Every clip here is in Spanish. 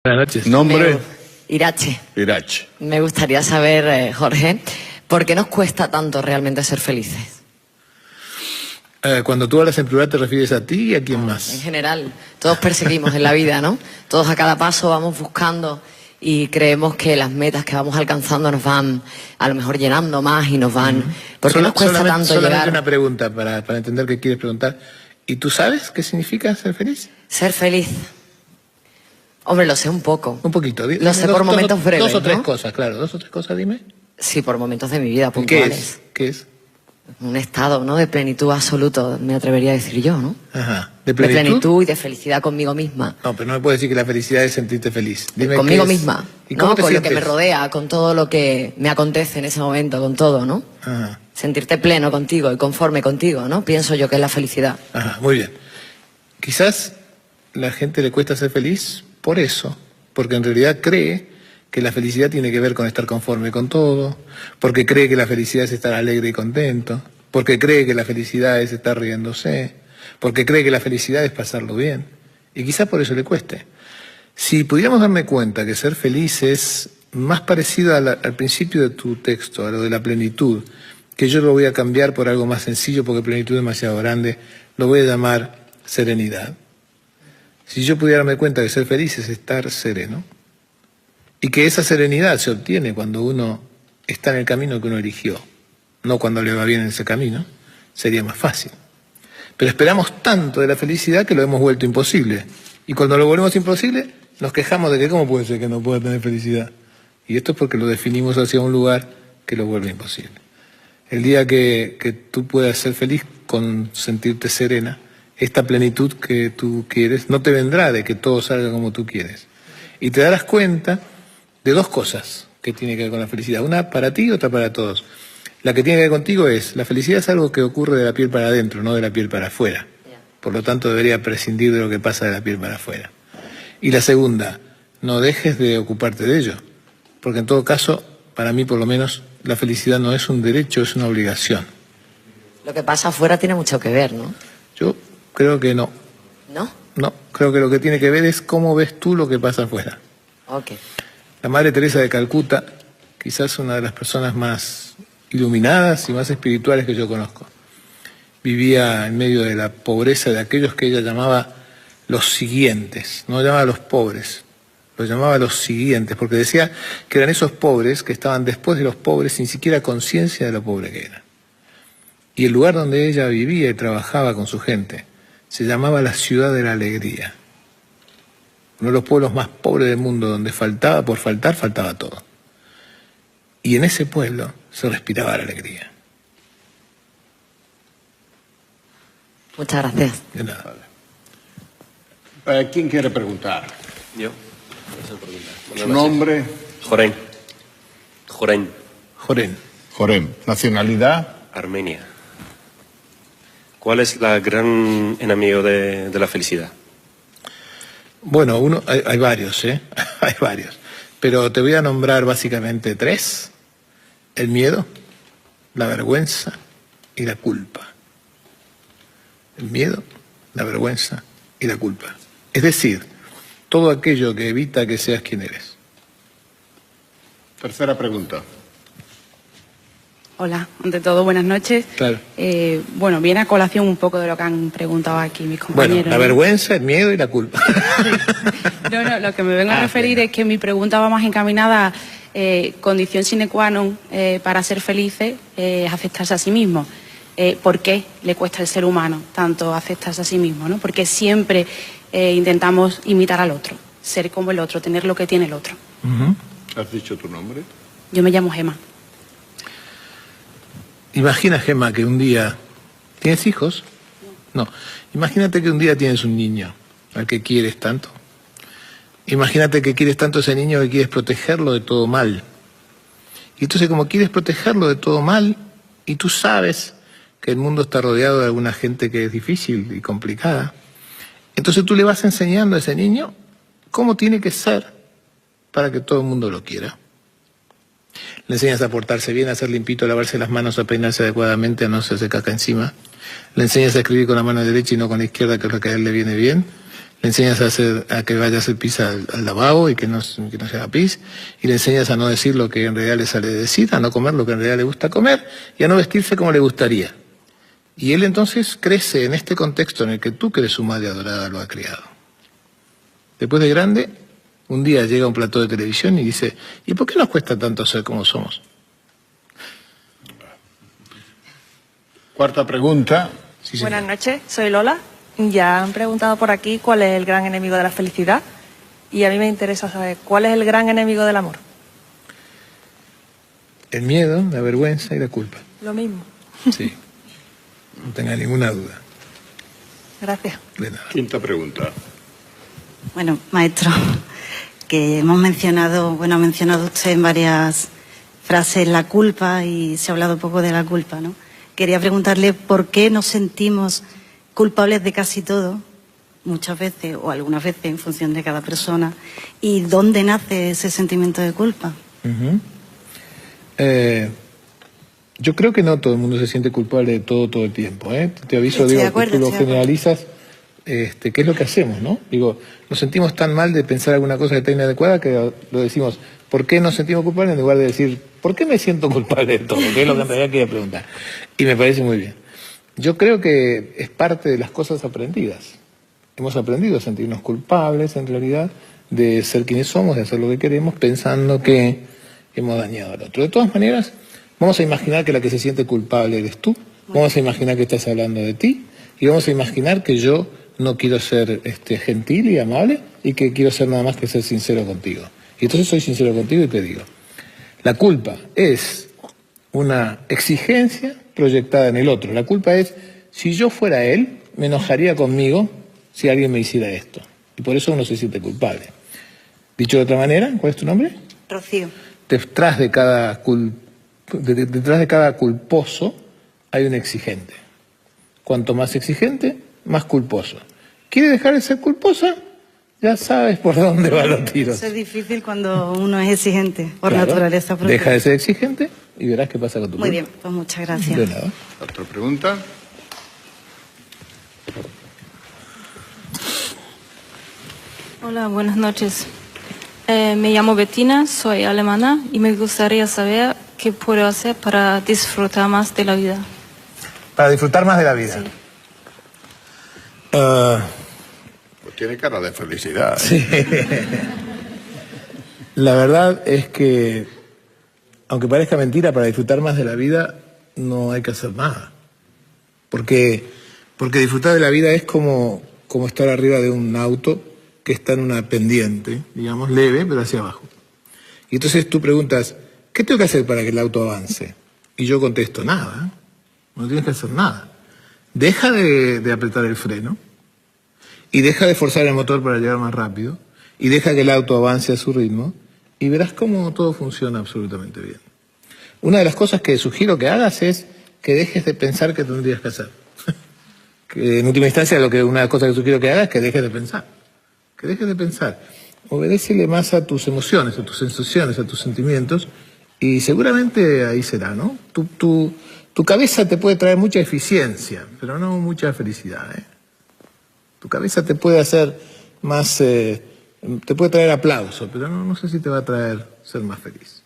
Buenas noches. Nombre. Irache. Irache. Me gustaría saber, Jorge, ¿por qué nos cuesta tanto realmente ser felices? Cuando tú hablas en plural, ¿te refieres a ti y a quién más? En general, todos perseguimos en la vida, ¿no? Todos a cada paso vamos buscando y creemos que las metas que vamos alcanzando nos van a lo mejor llenando más y nos van... ¿Por qué nos cuesta tanto solamente llegar? una pregunta para entender qué quieres preguntar. ¿Y tú sabes qué significa ser feliz? Ser feliz. Hombre, lo sé un poco. Un poquito. Lo sé por momentos breves, Dos o tres ¿no? cosas, claro. Dos o tres cosas, dime. Sí, por momentos de mi vida ¿Qué puntuales. es? ¿Qué es? Un estado, ¿no? De plenitud absoluto, me atrevería a decir yo, ¿no? Ajá. De plenitud y de felicidad conmigo misma. No, pero no me puedes decir que la felicidad es sentirte feliz. Dime Conmigo qué es. misma, ¿Y cómo ¿no? te Con lo sientes? que me rodea, con todo lo que me acontece en ese momento, con todo, ¿no? Ajá. Sentirte pleno contigo y conforme contigo, ¿no? Pienso yo que es la felicidad. Ajá, muy bien. Quizás la gente le cuesta ser feliz por eso, porque en realidad cree que la felicidad tiene que ver con estar conforme con todo, porque cree que la felicidad es estar alegre y contento, porque cree que la felicidad es estar riéndose, porque cree que la felicidad es pasarlo bien, y quizás por eso le cueste. Si pudiéramos darme cuenta que ser feliz es más parecido al principio de tu texto, a lo de la plenitud, que yo lo voy a cambiar por algo más sencillo porque plenitud es demasiado grande, lo voy a llamar serenidad. Si yo pudiera darme cuenta que ser feliz es estar sereno y que esa serenidad se obtiene cuando uno está en el camino que uno eligió, no cuando le va bien en ese camino, sería más fácil. Pero esperamos tanto de la felicidad que lo hemos vuelto imposible. Y cuando lo volvemos imposible, nos quejamos de que cómo puede ser que no pueda tener felicidad. Y esto es porque lo definimos hacia un lugar que lo vuelve imposible. El día que tú puedas ser feliz con sentirte serena, esta plenitud que tú quieres no te vendrá de que todo salga como tú quieres. Y te darás cuenta de dos cosas que tienen que ver con la felicidad. Una para ti y otra para todos. La que tiene que ver contigo es, la felicidad es algo que ocurre de la piel para adentro, no de la piel para afuera. Por lo tanto, debería prescindir de lo que pasa de la piel para afuera. Y la segunda, no dejes de ocuparte de ello. Porque en todo caso, para mí por lo menos, la felicidad no es un derecho, es una obligación. Lo que pasa afuera tiene mucho que ver, ¿no? Yo creo que no. ¿No? No, creo que lo que tiene que ver es cómo ves tú lo que pasa afuera. Ok. La Madre Teresa de Calcuta, quizás una de las personas más iluminadas y más espirituales que yo conozco, vivía en medio de la pobreza de aquellos que ella llamaba los siguientes, no llamaba a los pobres, los llamaba a los siguientes, porque decía que eran esos pobres que estaban después de los pobres sin siquiera conciencia de lo pobre que eran. Y el lugar donde ella vivía y trabajaba con su gente se llamaba la Ciudad de la Alegría. Uno de los pueblos más pobres del mundo, donde faltaba por faltar, faltaba todo. Y en ese pueblo se respiraba la alegría. Muchas gracias. De nada. ¿Quién quiere preguntar? Yo. ¿Su nombre? Jorén. Jorén. Jorén. Jorén. ¿Nacionalidad? Armenia. ¿Cuál es la gran enemigo de la felicidad? Bueno, hay varios, ¿eh? Hay varios. Pero te voy a nombrar básicamente tres. El miedo, la vergüenza y la culpa. El miedo, la vergüenza y la culpa. Es decir, todo aquello que evita que seas quien eres. Tercera pregunta. Hola, ante todo, buenas noches. Claro. Bueno, viene a colación un poco de lo que han preguntado aquí mis compañeros. Bueno, la vergüenza, el miedo y la culpa. No, lo que me vengo a referir es que mi pregunta va más encaminada a condición sine qua non para ser felices, aceptarse a sí mismo. ¿Por qué le cuesta al ser humano tanto aceptarse a sí mismo, ¿no? Porque siempre intentamos imitar al otro, ser como el otro, tener lo que tiene el otro. ¿Has dicho tu nombre? Yo me llamo Gema. Imagina, Gemma, que un día... ¿Tienes hijos? No. Imagínate que un día tienes un niño al que quieres tanto. Imagínate que quieres tanto a ese niño que quieres protegerlo de todo mal. Y entonces, como quieres protegerlo de todo mal, y tú sabes que el mundo está rodeado de alguna gente que es difícil y complicada, entonces tú le vas enseñando a ese niño cómo tiene que ser para que todo el mundo lo quiera. Le enseñas a portarse bien, a ser limpito, a lavarse las manos, a peinarse adecuadamente, a no hacerse caca encima. Le enseñas a escribir con la mano derecha y no con la izquierda, que es lo que a él le viene bien. le enseñas a que vaya a hacer pis al lavabo y que no se haga pis, y le enseñas a no decir lo que en realidad le sale de decir, a no comer lo que en realidad le gusta comer, y a no vestirse como le gustaría. Y él entonces crece en este contexto en el que tú, que eres su madre adorada, lo ha criado. Después de grande, un día llega a un plató de televisión y dice, ¿y por qué nos cuesta tanto ser como somos? Cuarta pregunta. Sí, señor. Buenas noches, soy Lola. Ya han preguntado por aquí cuál es el gran enemigo de la felicidad y a mí me interesa saber cuál es el gran enemigo del amor. El miedo, la vergüenza y la culpa. Lo mismo. Sí, no tenga ninguna duda. Gracias. De nada. Quinta pregunta. Bueno, maestro, que ha mencionado usted en varias frases la culpa y se ha hablado poco de la culpa, ¿no? Quería preguntarle por qué nos sentimos culpables de casi todo, muchas veces o algunas veces en función de cada persona, y dónde nace ese sentimiento de culpa. Yo creo que no todo el mundo se siente culpable de todo el tiempo, ¿eh? Te aviso, Estoy digo, de acuerdo, que tú lo estoy de acuerdo. generalizas, ¿qué es lo que hacemos, no? Digo, nos sentimos tan mal de pensar alguna cosa que está inadecuada que lo decimos, ¿por qué nos sentimos culpables? En lugar de decir, ¿por qué me siento culpable de todo? Que es lo que en realidad quería preguntar. Y me parece muy bien. Yo creo que es parte de las cosas aprendidas. Hemos aprendido a sentirnos culpables, en realidad, de ser quienes somos, de hacer lo que queremos, pensando que hemos dañado al otro. De todas maneras, vamos a imaginar que la que se siente culpable eres tú, vamos a imaginar que estás hablando de ti, y vamos a imaginar que yo no quiero ser gentil y amable, y que quiero ser nada más que ser sincero contigo. Y entonces soy sincero contigo y te digo, la culpa es una exigencia proyectada en el otro. La culpa es, si yo fuera él, me enojaría conmigo si alguien me hiciera esto. Y por eso uno se siente culpable. Dicho de otra manera, ¿cuál es tu nombre? Rocío. Detrás de cada culposo hay un exigente. Cuanto más exigente, más culposo. ¿Quiere dejar de ser culposa? Ya sabes por dónde van los tiros. Eso es difícil cuando uno es exigente, por Claro, naturaleza propia. deja de ser exigente y verás qué pasa con tu Muy culpa. bien, pues muchas gracias. De nada. Otra pregunta. Hola, buenas noches. Me llamo Bettina, soy alemana y me gustaría saber qué puedo hacer para disfrutar más de la vida. Para disfrutar más de la vida. Sí. Pues tiene cara de felicidad. La verdad es que, aunque parezca mentira, para disfrutar más de la vida no hay que hacer nada. Porque disfrutar de la vida es como estar arriba de un auto que está en una pendiente, digamos, leve, pero hacia abajo. Y entonces tú preguntas, ¿qué tengo que hacer para que el auto avance? Y yo contesto, nada. No tienes que hacer nada. Deja de apretar el freno y deja de forzar el motor para llegar más rápido y deja que el auto avance a su ritmo y verás cómo todo funciona absolutamente bien. Una de las cosas que sugiero que hagas es que dejes de pensar que tendrías que hacer. Que en última instancia una de las cosas que sugiero que hagas es que dejes de pensar. Que dejes de pensar. Obedécele más a tus emociones, a tus sensaciones, a tus sentimientos y seguramente ahí será, ¿no? Tu cabeza te puede traer mucha eficiencia, pero no mucha felicidad, ¿eh? Tu cabeza te puede hacer más, te puede traer aplauso, pero no sé si te va a traer ser más feliz.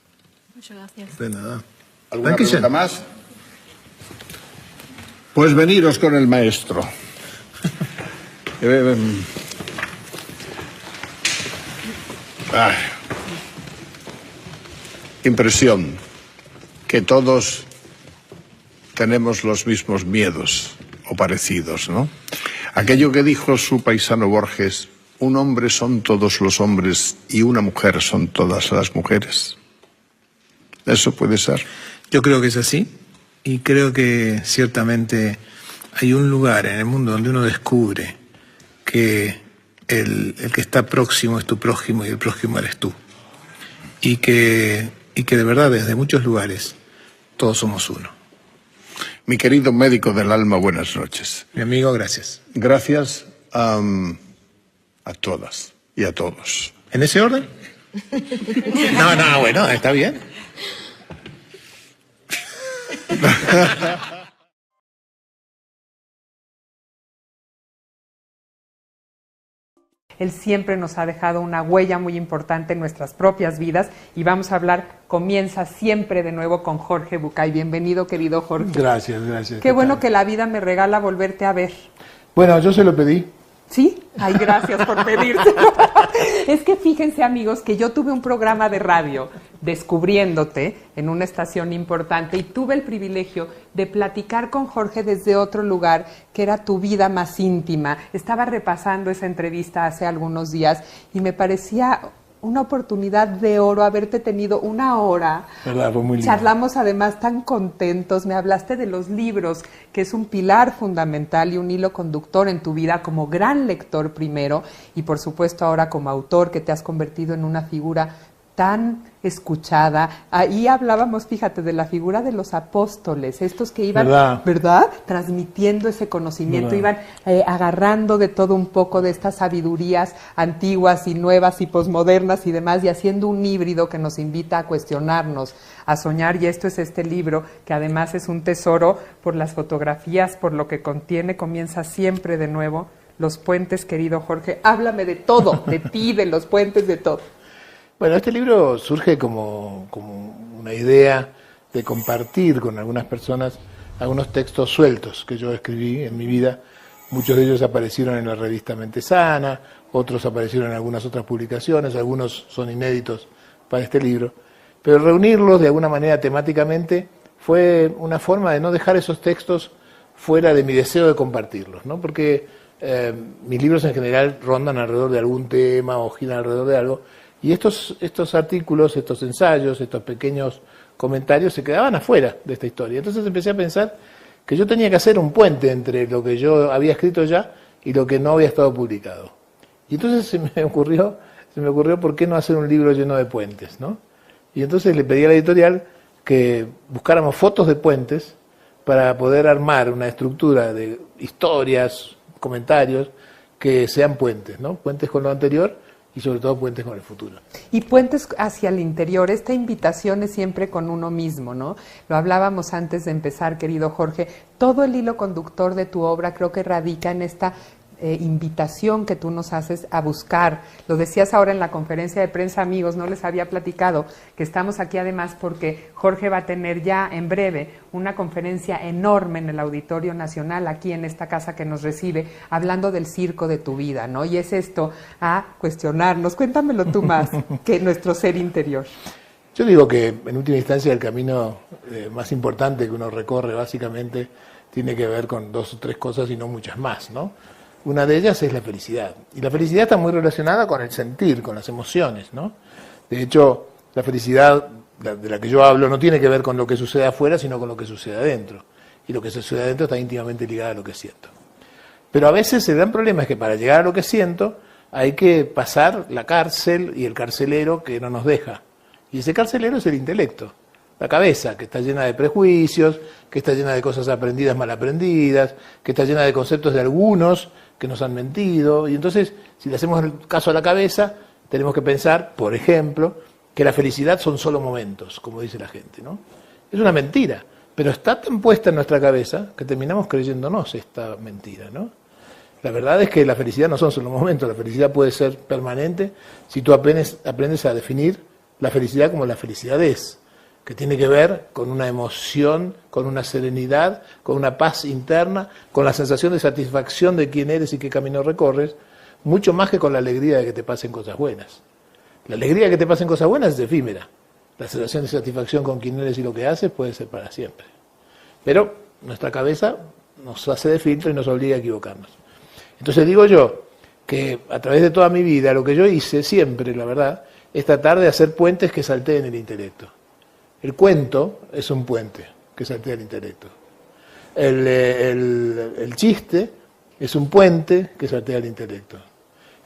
Muchas gracias. De nada. ¿Alguna Dankeschön. pregunta más? Pues veniros con el maestro. Impresión que todos tenemos los mismos miedos o parecidos, ¿no? Aquello que dijo su paisano Borges, un hombre son todos los hombres y una mujer son todas las mujeres. ¿Eso puede ser? Yo creo que es así y creo que ciertamente hay un lugar en el mundo donde uno descubre que el que está próximo es tu prójimo y el prójimo eres tú. Y que de verdad desde muchos lugares todos somos uno. Mi querido médico del alma, buenas noches. Mi amigo, gracias. Gracias a todas y a todos. ¿En ese orden? No, bueno, está bien. Él siempre nos ha dejado una huella muy importante en nuestras propias vidas y vamos a hablar, comienza siempre de nuevo con Jorge Bucay. Bienvenido, querido Jorge. Gracias, gracias. Qué bueno que la vida me regala volverte a ver. Bueno, yo se lo pedí. ¿Sí? Ay, gracias por pedírselo. Es que fíjense, amigos, que yo tuve un programa de radio descubriéndote en una estación importante y tuve el privilegio de platicar con Jorge desde otro lugar que era tu vida más íntima. Estaba repasando esa entrevista hace algunos días y me parecía una oportunidad de oro haberte tenido una hora. ¿Verdad? Fue muy lindo. Charlamos además tan contentos, me hablaste de los libros, que es un pilar fundamental y un hilo conductor en tu vida como gran lector primero y por supuesto ahora como autor que te has convertido en una figura tan escuchada. Ahí hablábamos, fíjate, de la figura de los apóstoles, estos que iban, ¿verdad? Transmitiendo ese conocimiento, iban agarrando de todo un poco de estas sabidurías antiguas y nuevas y posmodernas y demás, y haciendo un híbrido que nos invita a cuestionarnos, a soñar, y esto es este libro, que además es un tesoro por las fotografías, por lo que contiene, comienza siempre de nuevo, Los Puentes, querido Jorge. Háblame de todo, de ti, de los puentes, de todo. Bueno, este libro surge como una idea de compartir con algunas personas algunos textos sueltos que yo escribí en mi vida. Muchos de ellos aparecieron en la revista Mente Sana, otros aparecieron en algunas otras publicaciones, algunos son inéditos para este libro. Pero reunirlos de alguna manera temáticamente fue una forma de no dejar esos textos fuera de mi deseo de compartirlos, ¿no? Porque mis libros en general rondan alrededor de algún tema o giran alrededor de algo. Y estos artículos, estos ensayos, estos pequeños comentarios se quedaban afuera de esta historia. Entonces empecé a pensar que yo tenía que hacer un puente entre lo que yo había escrito ya y lo que no había estado publicado. Y entonces se me ocurrió por qué no hacer un libro lleno de puentes, ¿no? Y entonces le pedí a la editorial que buscáramos fotos de puentes para poder armar una estructura de historias, comentarios, que sean puentes, ¿no? Puentes con lo anterior y sobre todo puentes con el futuro. Y puentes hacia el interior, esta invitación es siempre con uno mismo, ¿no? Lo hablábamos antes de empezar, querido Jorge, todo el hilo conductor de tu obra creo que radica en esta invitación que tú nos haces a buscar. Lo decías ahora en la conferencia de prensa, amigos, no les había platicado que estamos aquí además porque Jorge va a tener ya en breve una conferencia enorme en el Auditorio Nacional, aquí en esta casa que nos recibe, hablando del circo de tu vida, ¿no? Y es esto, a cuestionarnos, cuéntamelo tú más, que nuestro ser interior. Yo digo que en última instancia el camino más importante que uno recorre básicamente tiene que ver con 2 o 3 cosas y no muchas más, ¿no? Una de ellas es la felicidad. Y la felicidad está muy relacionada con el sentir, con las emociones, ¿no? De hecho, la felicidad de la que yo hablo no tiene que ver con lo que sucede afuera, sino con lo que sucede adentro. Y lo que sucede adentro está íntimamente ligado a lo que siento. Pero a veces el gran problema es que para llegar a lo que siento hay que pasar la cárcel y el carcelero que no nos deja. Y ese carcelero es el intelecto, la cabeza, que está llena de prejuicios, que está llena de cosas aprendidas, mal aprendidas, que está llena de conceptos de algunos que nos han mentido. Y entonces, si le hacemos caso a la cabeza, tenemos que pensar, por ejemplo, que la felicidad son solo momentos, como dice la gente, ¿no? Es una mentira, pero está tan puesta en nuestra cabeza que terminamos creyéndonos esta mentira, ¿no? La verdad es que la felicidad no son solo momentos, la felicidad puede ser permanente si tú aprendes a definir la felicidad como la felicidad es, que tiene que ver con una emoción, con una serenidad, con una paz interna, con la sensación de satisfacción de quién eres y qué camino recorres, mucho más que con la alegría de que te pasen cosas buenas. La alegría de que te pasen cosas buenas es efímera. La sensación de satisfacción con quién eres y lo que haces puede ser para siempre. Pero nuestra cabeza nos hace de filtro y nos obliga a equivocarnos. Entonces digo yo que a través de toda mi vida lo que yo hice siempre, la verdad, es tratar de hacer puentes que salteen el intelecto. El cuento es un puente que saltea el intelecto. El chiste es un puente que saltea el intelecto.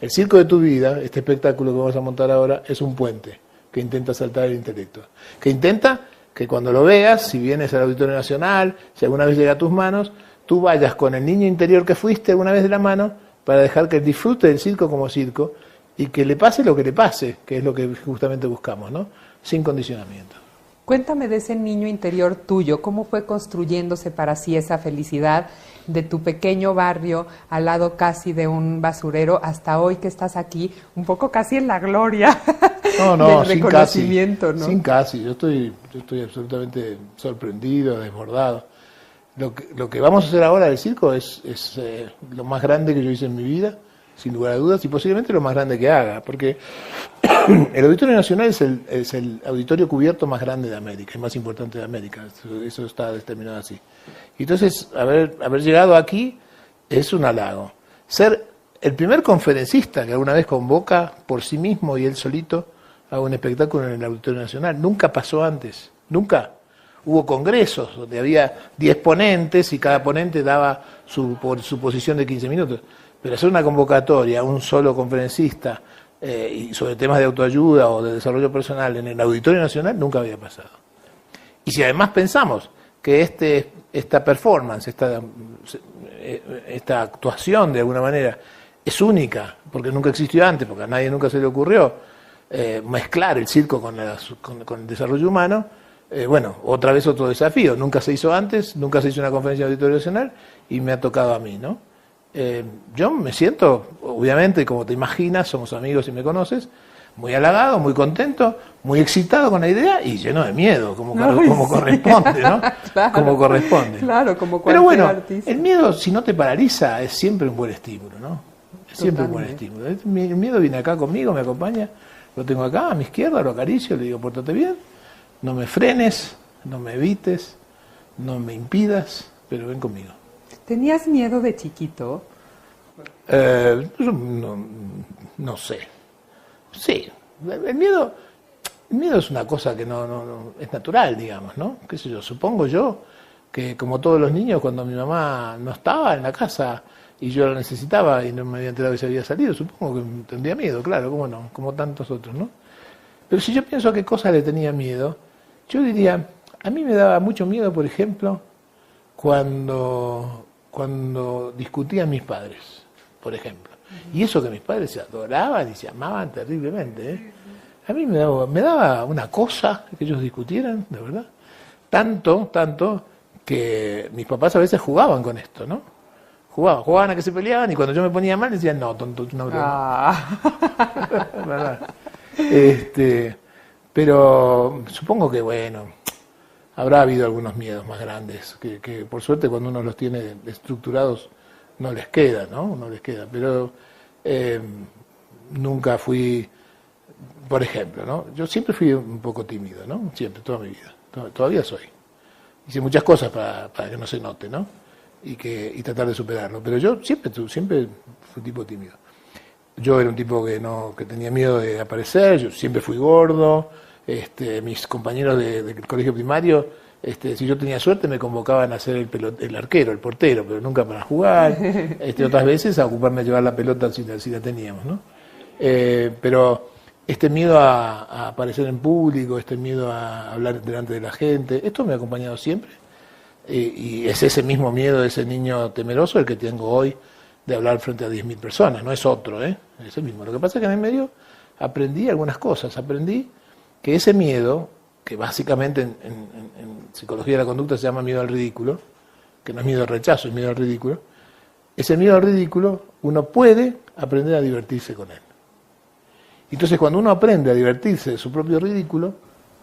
El circo de tu vida, este espectáculo que vamos a montar ahora, es un puente que intenta saltar el intelecto. Que intenta que cuando lo veas, si vienes al Auditorio Nacional, si alguna vez llega a tus manos, tú vayas con el niño interior que fuiste alguna vez de la mano para dejar que disfrute del circo como circo y que le pase lo que le pase, que es lo que justamente buscamos, ¿no? Sin condicionamiento. Cuéntame de ese niño interior tuyo, cómo fue construyéndose para sí esa felicidad de tu pequeño barrio al lado casi de un basurero hasta hoy que estás aquí, un poco casi en la gloria del reconocimiento, ¿no? Sin casi, yo estoy absolutamente sorprendido, desbordado. Lo que vamos a hacer ahora del circo es lo más grande que yo hice en mi vida, sin lugar a dudas, y posiblemente lo más grande que haga, porque el Auditorio Nacional es el auditorio cubierto más grande de América, el más importante de América, eso está determinado así. Y entonces, haber llegado aquí es un halago. Ser el primer conferencista que alguna vez convoca por sí mismo y él solito a un espectáculo en el Auditorio Nacional, nunca pasó antes, nunca. Hubo congresos donde había 10 ponentes y cada ponente daba su posición de 15 minutos. Pero hacer una convocatoria a un solo conferencista y sobre temas de autoayuda o de desarrollo personal en el Auditorio Nacional nunca había pasado. Y si además pensamos que esta performance, esta actuación de alguna manera es única, porque nunca existió antes, porque a nadie nunca se le ocurrió mezclar el circo con el desarrollo humano, bueno, otra vez otro desafío. Nunca se hizo antes, nunca se hizo una conferencia de Auditorio Nacional y me ha tocado a mí, ¿no? Yo me siento, obviamente, como te imaginas, somos amigos y me conoces, muy halagado, muy contento, muy excitado con la idea y lleno de miedo, como corresponde, ¿no? Claro, como corresponde. Claro, como Pero bueno, artista. el miedo, si no te paraliza, es siempre un buen estímulo, ¿no? Es siempre un buen estímulo. El miedo viene acá conmigo, me acompaña, lo tengo acá a mi izquierda, lo acaricio, le digo, pórtate bien, no me frenes, no me evites, no me impidas, pero ven conmigo. ¿Tenías miedo de chiquito? No sé. Sí, el miedo es una cosa que no es natural, digamos, ¿no? Qué sé yo, supongo yo que como todos los niños, cuando mi mamá no estaba en la casa y yo la necesitaba y no me había enterado que se había salido, supongo que tendría miedo, claro, cómo no, como tantos otros, ¿no? Pero si yo pienso a qué cosas le tenía miedo, yo diría, a mí me daba mucho miedo, por ejemplo, cuando discutían mis padres, por ejemplo. Y eso que mis padres se adoraban y se amaban terriblemente, ¿eh? A mí me daba una cosa que ellos discutieran, de verdad. Tanto que mis papás a veces jugaban con esto, ¿no? Jugaban a que se peleaban y cuando yo me ponía mal decían, no, tonto, no. ¿Verdad? Pero supongo que, bueno, habrá habido algunos miedos más grandes, que por suerte cuando uno los tiene estructurados no les queda, ¿no? No les queda, pero nunca fui, por ejemplo, ¿no? Yo siempre fui un poco tímido, ¿no? Siempre, toda mi vida. Todavía soy. Hice muchas cosas para que no se note, ¿no? Y tratar de superarlo. Pero yo siempre fui un tipo tímido. Yo era un tipo que tenía miedo de aparecer, yo siempre fui gordo, mis compañeros del colegio primario, si yo tenía suerte me convocaban a ser el arquero, el portero, pero nunca para jugar, otras veces a ocuparme de llevar la pelota si la teníamos, ¿no? Pero este miedo a aparecer en público, este miedo a hablar delante de la gente, esto me ha acompañado siempre, y es ese mismo miedo de ese niño temeroso el que tengo hoy de hablar frente a 10.000 personas, no es otro, es el mismo. Lo que pasa es que en el medio aprendí algunas cosas, aprendí que ese miedo, que básicamente en psicología de la conducta se llama miedo al ridículo, que no es miedo al rechazo, es miedo al ridículo, ese miedo al ridículo uno puede aprender a divertirse con él. Entonces cuando uno aprende a divertirse de su propio ridículo,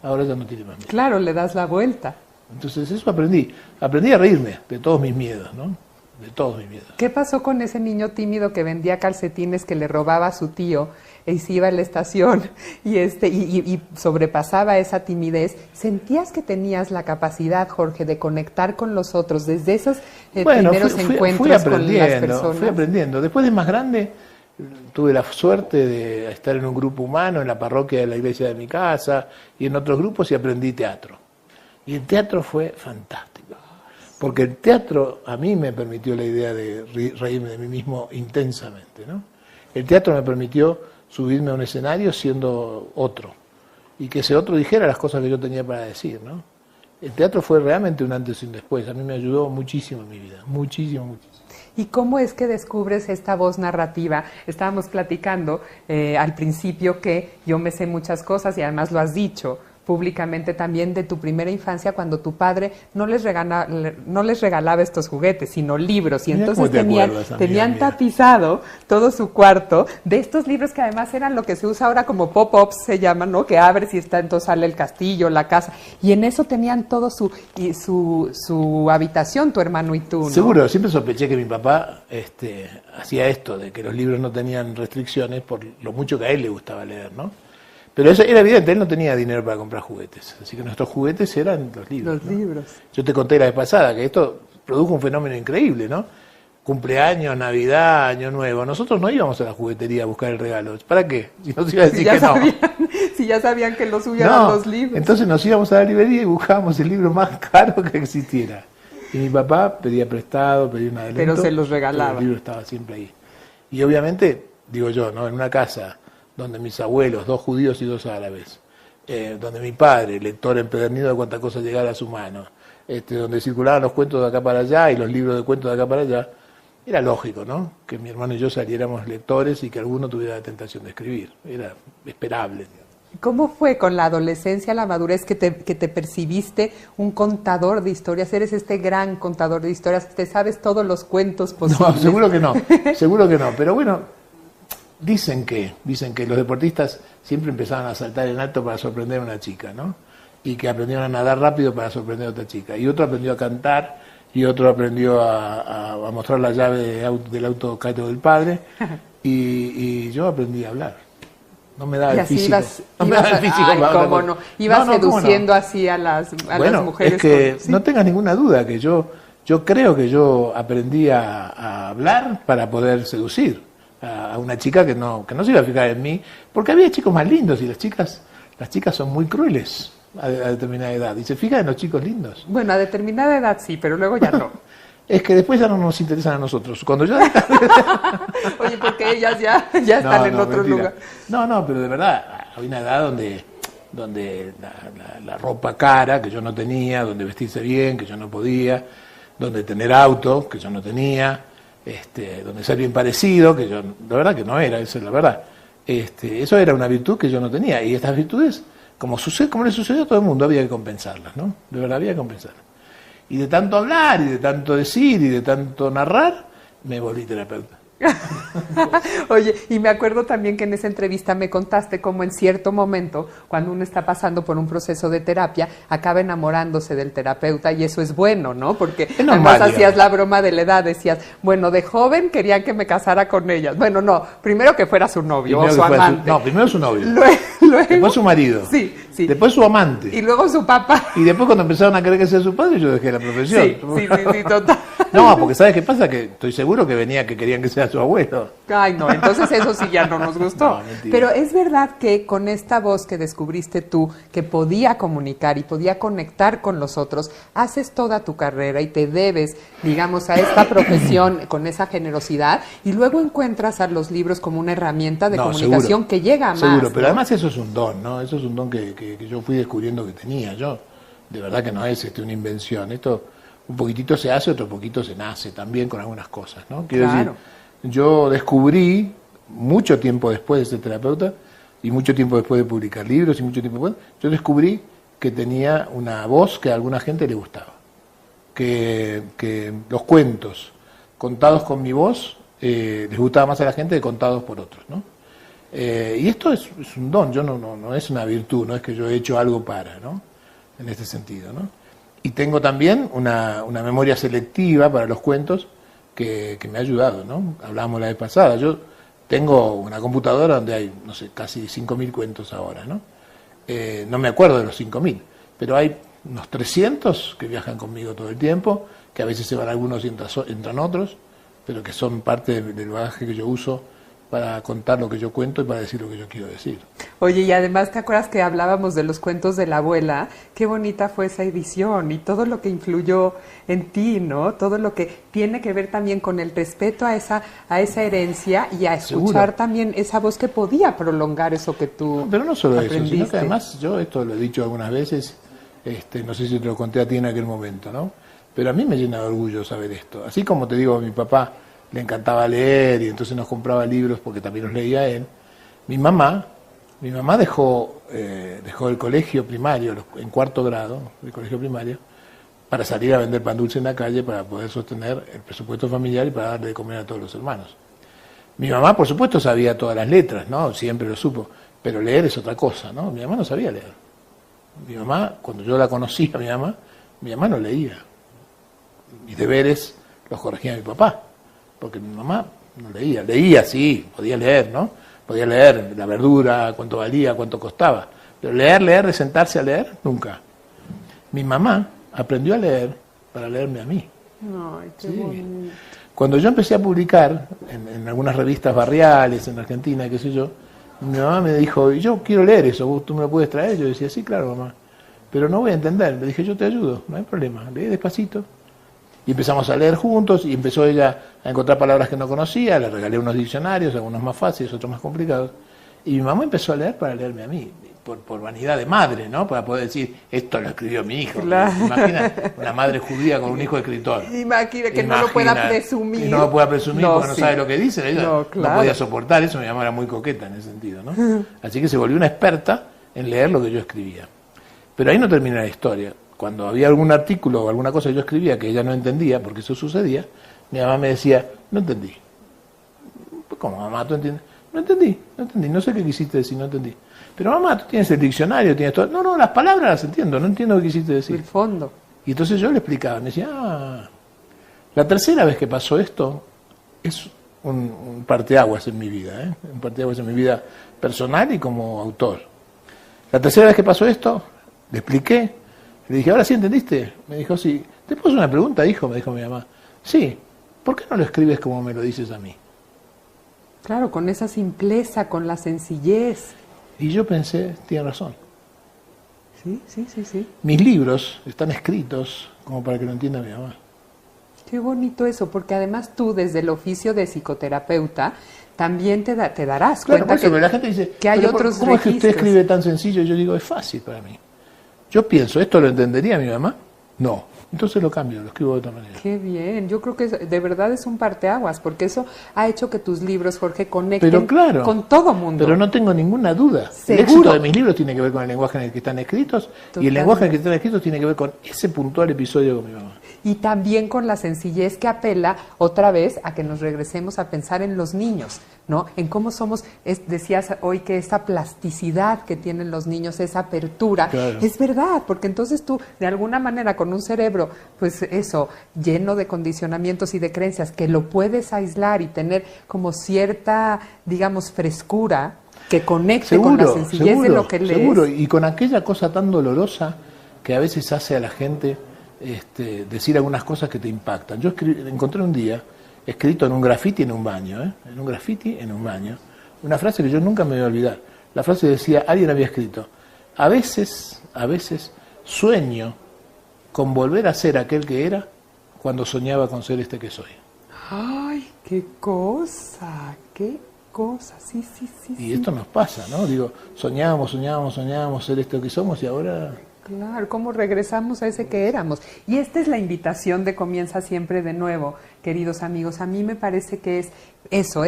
ahora ya no tiene más miedo. Claro, le das la vuelta. Entonces eso aprendí a reírme de todos mis miedos, ¿no? De todos mis miedos. ¿Qué pasó con ese niño tímido que vendía calcetines que le robaba a su tío y se iba a la estación y sobrepasaba esa timidez? ¿Sentías que tenías la capacidad, Jorge, de conectar con los otros desde esos primeros encuentros con las personas? Fui aprendiendo. Después de más grande tuve la suerte de estar en un grupo humano en la parroquia de la iglesia de mi casa y en otros grupos y aprendí teatro. Y el teatro fue fantástico. Porque el teatro a mí me permitió la idea de reírme de mí mismo intensamente, ¿no? El teatro me permitió subirme a un escenario siendo otro y que ese otro dijera las cosas que yo tenía para decir, ¿no? El teatro fue realmente un antes y un después. A mí me ayudó muchísimo en mi vida, muchísimo. ¿Y cómo es que descubres esta voz narrativa? Estábamos platicando al principio que yo me sé muchas cosas y además lo has dicho. públicamente también de tu primera infancia cuando tu padre no les regalaba estos juguetes, sino libros. Y Mira entonces cómo te acuerdas, amiga tenían mía. tapizado todo su cuarto de estos libros que además eran lo que se usa ahora como pop-ups, se llaman, ¿no? Que abres y está, entonces sale el castillo, la casa. Y en eso tenían todo su habitación, tu hermano y tú, ¿no? Seguro, siempre sospeché que mi papá hacía esto, de que los libros no tenían restricciones por lo mucho que a él le gustaba leer, ¿no? Pero eso era evidente, él no tenía dinero para comprar juguetes, así que nuestros juguetes eran los libros. Los ¿no? libros. Yo te conté la vez pasada que esto produjo un fenómeno increíble, ¿no? Cumpleaños, Navidad, Año Nuevo. Nosotros no íbamos a la juguetería a buscar el regalo. ¿Para qué? Si nos iba a decir que no. Si ya sabían que lo suyo eran los libros. Entonces nos íbamos a la librería y buscábamos el libro más caro que existiera. Y mi papá pedía prestado, pedía un adelanto. Pero se los regalaba. Pero el libro estaba siempre ahí. Y obviamente, digo yo, ¿no? En una casa donde mis abuelos, 2 judíos y 2 árabes, donde mi padre, lector empedernido de cuánta cosa llegara a su mano, donde circulaban los cuentos de acá para allá y los libros de cuentos de acá para allá, era lógico, ¿no? Que mi hermano y yo saliéramos lectores y que alguno tuviera la tentación de escribir. Era esperable. ¿Cómo fue con la adolescencia, la madurez, que te percibiste un contador de historias? Eres este gran contador de historias, te sabes todos los cuentos posibles. No, seguro que no, pero bueno, dicen que los deportistas siempre empezaban a saltar en alto para sorprender a una chica, ¿no? Y que aprendieron a nadar rápido para sorprender a otra chica. Y otro aprendió a cantar, y otro aprendió a mostrar la llave del auto caído del padre, y yo aprendí a hablar. No me daba el físico. ¿Cómo no? Ibas seduciendo así a las mujeres. Es que no tengas ninguna duda que yo creo que yo aprendí a hablar para poder seducir a una chica que no se iba a fijar en mí, porque había chicos más lindos y las chicas son muy crueles a determinada edad y se fijan en los chicos lindos. Bueno, a determinada edad sí, pero luego ya no. Es que después ya no nos interesan a nosotros. Cuando yo Oye, porque ellas ya están en otro lugar. No, pero de verdad, había una edad donde la ropa cara, que yo no tenía, donde vestirse bien, que yo no podía, donde tener auto, que yo no tenía, donde ser bien parecido, que yo, la verdad que no era, esa es la verdad. Eso era una virtud que yo no tenía. Y estas virtudes, como le sucedió a todo el mundo, había que compensarlas, ¿no? De verdad había que compensarlas. Y de tanto hablar, y de tanto decir, y de tanto narrar, me volví terapeuta. Oye, y me acuerdo también que en esa entrevista me contaste cómo en cierto momento, cuando uno está pasando por un proceso de terapia, acaba enamorándose del terapeuta, y eso es bueno, ¿no? Porque además hacías la broma de la edad, decías, bueno, de joven querían que me casara con ellas. Bueno, no, primero que fuera su novio o su amante. Primero su novio. Luego, después su marido. Sí. Después su amante. Y luego su papá. Y después cuando empezaron a querer que sea su padre, yo dejé la profesión. Sí, total. No, porque ¿sabes qué pasa? Que estoy seguro que querían que sea su abuelo. Ay, no, entonces eso sí ya no nos gustó. No, pero es verdad que con esta voz que descubriste tú, que podía comunicar y podía conectar con los otros, haces toda tu carrera y te debes, digamos, a esta profesión con esa generosidad, y luego encuentras a los libros como una herramienta de comunicación que llega a más. Seguro, pero ¿no? además eso es un don, ¿no? Eso es un don que yo fui descubriendo que tenía. Yo, de verdad que no es una invención. Esto un poquitito se hace, otro poquito se nace también con algunas cosas, ¿no? Quiero decir, yo descubrí mucho tiempo después de ser terapeuta y mucho tiempo después de publicar libros y mucho tiempo después, yo descubrí que tenía una voz que a alguna gente le gustaba. Que los cuentos contados con mi voz les gustaba más a la gente que contados por otros, ¿no? Y esto es un don, yo no es una virtud, no es que yo he hecho algo para, ¿no? En este sentido, ¿no? Y tengo también una memoria selectiva para los cuentos que me ha ayudado, ¿no? Hablábamos la vez pasada, yo tengo una computadora donde hay, no sé, casi 5.000 cuentos ahora, ¿no? No me acuerdo de los 5.000, pero hay unos 300 que viajan conmigo todo el tiempo, que a veces se van algunos y entran otros, pero que son parte del bagaje que yo uso para contar lo que yo cuento y para decir lo que yo quiero decir. Oye, y además, ¿te acuerdas que hablábamos de los cuentos de la abuela? Qué bonita fue esa edición y todo lo que influyó en ti, ¿no? Todo lo que tiene que ver también con el respeto a esa herencia y a escuchar también esa voz que podía prolongar eso que tú Pero no solo aprendiste. eso, sino que además yo esto lo he dicho algunas veces, no sé si te lo conté a ti en aquel momento, ¿no? Pero a mí me llena de orgullo saber esto. Así como te digo, a mi papá le encantaba leer y entonces nos compraba libros porque también los leía él. Mi mamá Mi mamá dejó el colegio primario, en cuarto grado, el colegio primario, para salir a vender pan dulce en la calle para poder sostener el presupuesto familiar y para darle de comer a todos los hermanos. Mi mamá, por supuesto, sabía todas las letras, ¿no? Siempre lo supo, pero leer es otra cosa, ¿no? Mi mamá no sabía leer. Mi mamá, cuando yo la conocí a mi mamá no leía. Mis deberes los corregía mi papá, porque mi mamá no leía. Leía, sí, podía leer, ¿no? Podía leer la verdura, cuánto valía, cuánto costaba. Pero leer, de sentarse a leer, nunca. Mi mamá aprendió a leer para leerme a mí. Ay, qué Sí. bonito. Cuando yo empecé a publicar en algunas revistas barriales en Argentina, qué sé yo, mi mamá me dijo, yo quiero leer eso, ¿tú me lo puedes traer? Yo decía, sí, claro, mamá, pero no voy a entender. Le dije, yo te ayudo, no hay problema, lee despacito. Y empezamos a leer juntos y empezó ella a encontrar palabras que no conocía, le regalé unos diccionarios, algunos más fáciles, otros más complicados. Y mi mamá empezó a leer para leerme a mí, por vanidad de madre, ¿no? Para poder decir, esto lo escribió mi hijo. Claro. Imagina una madre judía con un hijo escritor. Imagina que no lo pueda presumir. Y no lo pueda presumir No, porque sí. no sabe lo que dice. Ella No, no claro. podía soportar eso, mi mamá era muy coqueta en ese sentido, ¿no? Así que se volvió una experta en leer lo que yo escribía. Pero ahí no termina la historia. Cuando había algún artículo o alguna cosa que yo escribía que ella no entendía, porque eso sucedía, mi mamá me decía, no entendí. ¿Cómo, mamá, tú entiendes? No entendí, no sé qué quisiste decir, no entendí. Pero mamá, tú tienes el diccionario, tienes todo. No, las palabras las entiendo, no entiendo qué quisiste decir. El fondo. Y entonces yo le explicaba, me decía, la tercera vez que pasó esto es un parteaguas en mi vida, ¿eh? Un parteaguas en mi vida personal y como autor. La tercera vez que pasó esto, le expliqué, le dije, ¿ahora sí entendiste? Me dijo, sí. ¿Te puedo hacer una pregunta, hijo? Me dijo mi mamá. Sí. ¿Por qué no lo escribes como me lo dices a mí? Claro, con esa simpleza, con la sencillez. Y yo pensé, tiene razón. Sí. Mis libros están escritos como para que lo entienda mi mamá. Qué bonito eso, porque además tú desde el oficio de psicoterapeuta también te darás Claro, cuenta por eso, pero la gente dice, que hay pero otros ¿cómo es que usted registros? escribe tan sencillo? Y yo digo, es fácil para mí. Yo pienso, ¿esto lo entendería mi mamá? No. Entonces lo cambio, lo escribo de otra manera. Qué bien, yo creo que de verdad es un parteaguas, porque eso ha hecho que tus libros, Jorge, conecten Pero claro, con todo mundo. Pero no tengo ninguna duda. Seguro. El éxito de mis libros tiene que ver con el lenguaje en el que están escritos, y Totalmente. el lenguaje en el que están escritos tiene que ver con ese puntual episodio con mi mamá. Y también con la sencillez que apela otra vez a que nos regresemos a pensar en los niños, ¿no? En cómo somos, decías hoy que esa plasticidad que tienen los niños, esa apertura, Claro. es verdad, porque entonces tú, de alguna manera, con un cerebro, pues eso, lleno de condicionamientos y de creencias, que lo puedes aislar y tener como cierta, digamos, frescura, que conecte con la sencillez de lo que lees. Seguro, y con aquella cosa tan dolorosa que a veces hace a la gente decir algunas cosas que te impactan. Yo encontré un día, escrito en un grafiti en un baño, en un grafiti en un baño, una frase que yo nunca me voy a olvidar. La frase decía, alguien había escrito, a veces sueño con volver a ser aquel que era cuando soñaba con ser este que soy. ¡Ay, qué cosa! Sí. Y esto nos pasa, ¿no? Digo, soñábamos ser esto que somos y ahora... Claro, cómo regresamos a ese que éramos. Y esta es la invitación de Comienza Siempre de Nuevo, queridos amigos. A mí me parece que es eso,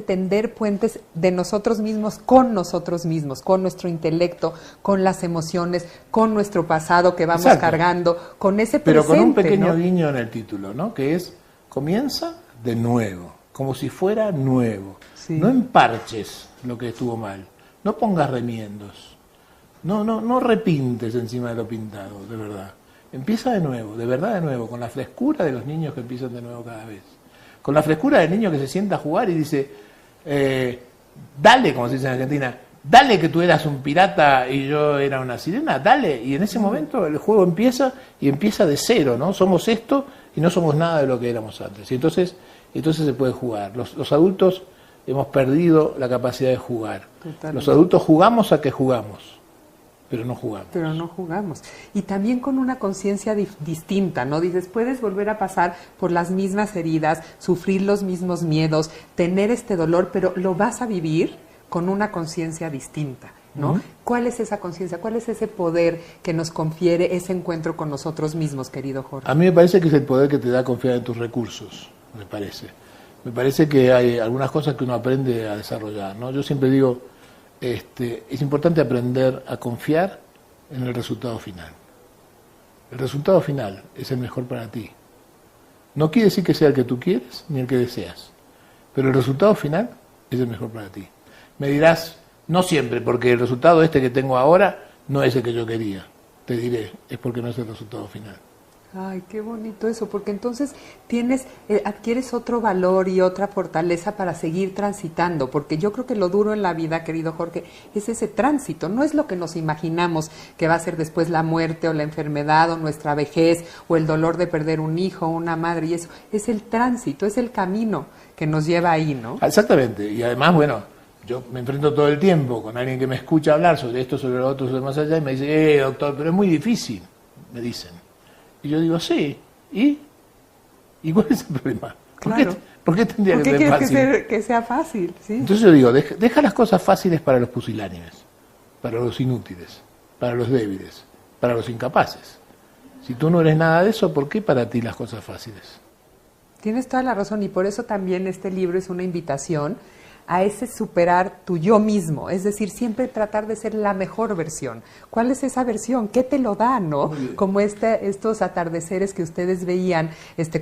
tender puentes de nosotros mismos, con nuestro intelecto, con las emociones, con nuestro pasado que vamos Exacto. cargando, con ese Pero presente. con un pequeño ¿no? guiño en el título, ¿no? Que es, comienza de nuevo, como si fuera nuevo. Sí. No emparches lo que estuvo mal, no pongas remiendos. No repintes encima de lo pintado, de verdad. Empieza de nuevo, de verdad de nuevo, con la frescura de los niños que empiezan de nuevo cada vez. Con la frescura del niño que se sienta a jugar y dice, dale, como se dice en Argentina, dale que tú eras un pirata y yo era una sirena, dale. Y en ese momento el juego empieza y empieza de cero, ¿no? Somos esto y no somos nada de lo que éramos antes. Y entonces se puede jugar. Los adultos hemos perdido la capacidad de jugar. Totalmente. Los adultos jugamos a que jugamos. Pero no jugamos. Y también con una conciencia distinta, ¿no? Dices, puedes volver a pasar por las mismas heridas, sufrir los mismos miedos, tener este dolor, pero lo vas a vivir con una conciencia distinta, ¿no? Uh-huh. ¿Cuál es esa conciencia? ¿Cuál es ese poder que nos confiere ese encuentro con nosotros mismos, querido Jorge? A mí me parece que es el poder que te da confiar en tus recursos, me parece. Me parece que hay algunas cosas que uno aprende a desarrollar, ¿no? Yo siempre digo, es importante aprender a confiar en el resultado final. El resultado final es el mejor para ti. No quiere decir que sea el que tú quieres ni el que deseas, pero el resultado final es el mejor para ti. Me dirás, no siempre, porque el resultado que tengo ahora no es el que yo quería. Te diré, es porque no es el resultado final. Ay, qué bonito eso, porque entonces adquieres otro valor y otra fortaleza para seguir transitando, porque yo creo que lo duro en la vida, querido Jorge, es ese tránsito, no es lo que nos imaginamos que va a ser después la muerte o la enfermedad o nuestra vejez o el dolor de perder un hijo o una madre, y eso es el tránsito, es el camino que nos lleva ahí, ¿no? Exactamente, y además, bueno, yo me enfrento todo el tiempo con alguien que me escucha hablar sobre esto, sobre lo otro, sobre más allá, y me dice, doctor, pero es muy difícil, me dicen. Y yo digo, sí, ¿y cuál es el problema? Claro. ¿Por qué tendría que ser fácil? ¿Qué que sea fácil? ¿Sí? Entonces yo digo, deja las cosas fáciles para los pusilánimes, para los inútiles, para los débiles, para los incapaces. Si tú no eres nada de eso, ¿por qué para ti las cosas fáciles? Tienes toda la razón, y por eso también este libro es una invitación a ese superar tu yo mismo, es decir, siempre tratar de ser la mejor versión. ¿Cuál es esa versión? ¿Qué te lo da, no? Como estos atardeceres que ustedes veían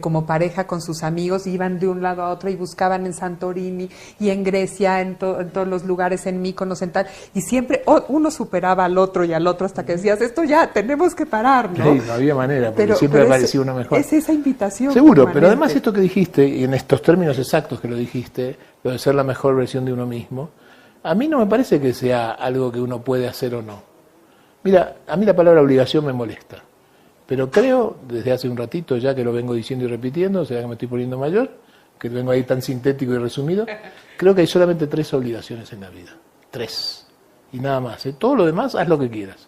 como pareja con sus amigos, iban de un lado a otro y buscaban en Santorini y en Grecia, en todos los lugares, en Mykonos, en tal, y siempre uno superaba al otro y al otro hasta que decías, esto ya, tenemos que parar, ¿no? Sí, no había manera, porque siempre aparecía uno mejor. Es esa invitación. Seguro, permanente. pero además esto que dijiste, y en estos términos exactos que lo dijiste, lo de ser la mejor versión de uno mismo, a mí no me parece que sea algo que uno puede hacer o no. Mira, a mí la palabra obligación me molesta, pero creo, desde hace un ratito ya que lo vengo diciendo y repitiendo, o sea que me estoy poniendo mayor, que vengo ahí tan sintético y resumido, creo que hay solamente 3 obligaciones en la vida. 3. Y nada más. Todo lo demás, haz lo que quieras.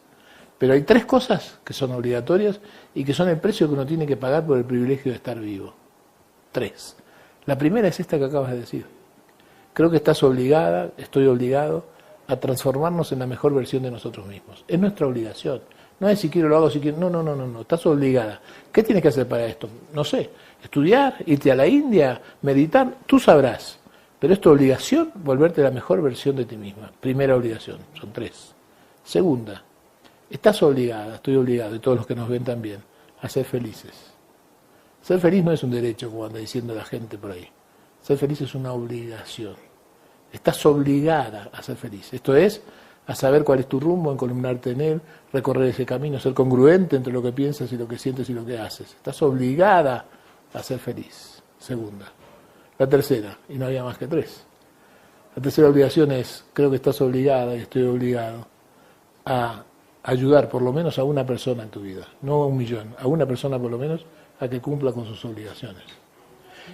Pero hay 3 cosas que son obligatorias y que son el precio que uno tiene que pagar por el privilegio de estar vivo. 3. La primera es esta que acabas de decir. Creo que estás obligada, estoy obligado a transformarnos en la mejor versión de nosotros mismos. Es nuestra obligación. No es si quiero lo hago, si quiero... No. Estás obligada. ¿Qué tienes que hacer para esto? No sé. Estudiar, irte a la India, meditar, tú sabrás. Pero es tu obligación volverte la mejor versión de ti misma. Primera obligación. Son 3. Segunda, estás obligada, estoy obligado, y todos los que nos ven también, a ser felices. Ser feliz no es un derecho, como anda diciendo la gente por ahí. Ser feliz es una obligación. Estás obligada a ser feliz. Esto es, a saber cuál es tu rumbo, encolumnarte en él, recorrer ese camino, ser congruente entre lo que piensas y lo que sientes y lo que haces. Estás obligada a ser feliz. Segunda. La tercera, y no había más que 3. La tercera obligación es, creo que estás obligada y estoy obligado a ayudar por lo menos a una persona en tu vida, no a 1 millón, a una persona por lo menos a que cumpla con sus obligaciones.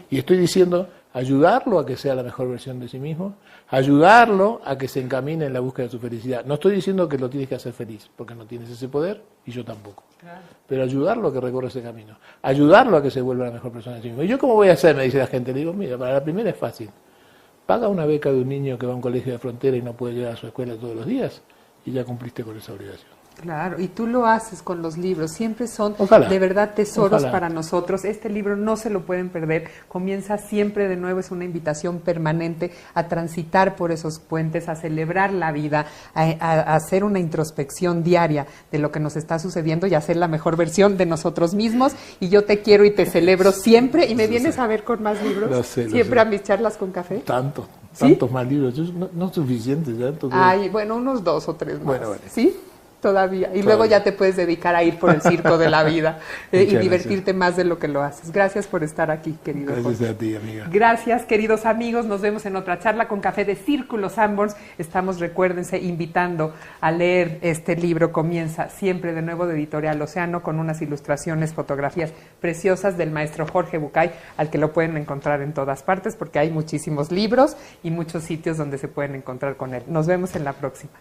Y estoy diciendo, ayudarlo a que sea la mejor versión de sí mismo, ayudarlo a que se encamine en la búsqueda de su felicidad. No estoy diciendo que lo tienes que hacer feliz, porque no tienes ese poder, y yo tampoco. Claro. Pero ayudarlo a que recorra ese camino, ayudarlo a que se vuelva la mejor persona de sí mismo. ¿Y yo cómo voy a hacer? Me dice la gente. Le digo, mira, para la primera es fácil. Paga una beca de un niño que va a un colegio de frontera y no puede llegar a su escuela todos los días, y ya cumpliste con esa obligación. Claro, y tú lo haces con los libros, siempre son Ojalá. De verdad tesoros Ojalá. para nosotros. Este libro no se lo pueden perder, comienza siempre de nuevo, es una invitación permanente a transitar por esos puentes, a celebrar la vida, a hacer una introspección diaria de lo que nos está sucediendo y a hacer la mejor versión de nosotros mismos. Y yo te quiero y te celebro siempre, y me vienes a ver con más libros, Lo sé. siempre a mis charlas con café. Tantos ¿Sí? más libros, no es suficiente. Ay, bueno, unos 2 o 3 más. Bueno. ¿Sí? Todavía. Y luego ya te puedes dedicar a ir por el circo de la vida y divertirte más de lo que lo haces. Gracias por estar aquí, querido Jorge. Gracias a ti, amiga. Gracias, queridos amigos. Nos vemos en otra charla con café de Círculo Sanborns. Estamos, recuérdense, invitando a leer este libro. Comienza siempre de nuevo de Editorial Océano con unas ilustraciones, fotografías preciosas del maestro Jorge Bucay, al que lo pueden encontrar en todas partes porque hay muchísimos libros y muchos sitios donde se pueden encontrar con él. Nos vemos en la próxima.